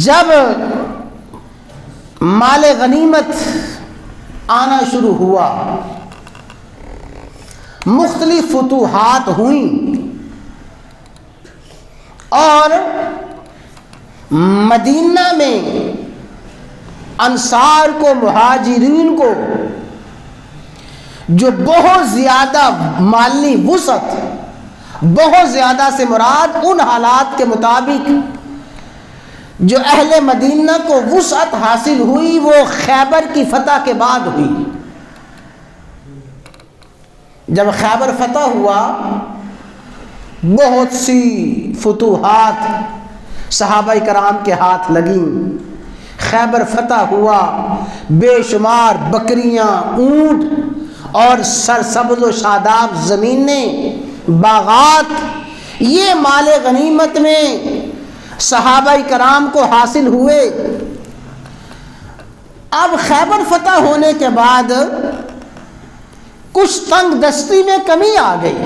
جب مال غنیمت آنا شروع ہوا، مختلف فتوحات ہوئیں اور مدینہ میں انصار کو، مہاجرین کو جو بہت زیادہ مالی وسعت، بہت زیادہ سے مراد ان حالات کے مطابق جو اہل مدینہ کو وسعت حاصل ہوئی وہ خیبر کی فتح کے بعد ہوئی۔ جب خیبر فتح ہوا، بہت سی فتوحات صحابہ کرام کے ہاتھ لگیں، خیبر فتح ہوا، بے شمار بکریاں، اونٹ اور سرسبز و شاداب زمینیں، باغات، یہ مال غنیمت میں صحابہ کرام کو حاصل ہوئے۔ اب خیبر فتح ہونے کے بعد کچھ تنگ دستی میں کمی آ گئی،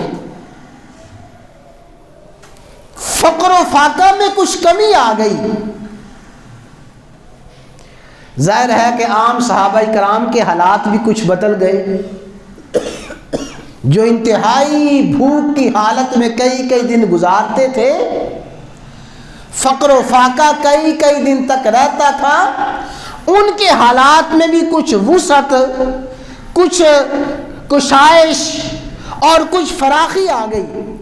فقر و فاقہ میں کچھ کمی آ گئی۔ ظاہر ہے کہ عام صحابہ کرام کے حالات بھی کچھ بدل گئے، جو انتہائی بھوک کی حالت میں کئی کئی دن گزارتے تھے، فقر و فاقہ کئی کئی دن تک رہتا تھا، ان کے حالات میں بھی کچھ وسعت، کچھ کشائش اور کچھ فراخی آ گئی۔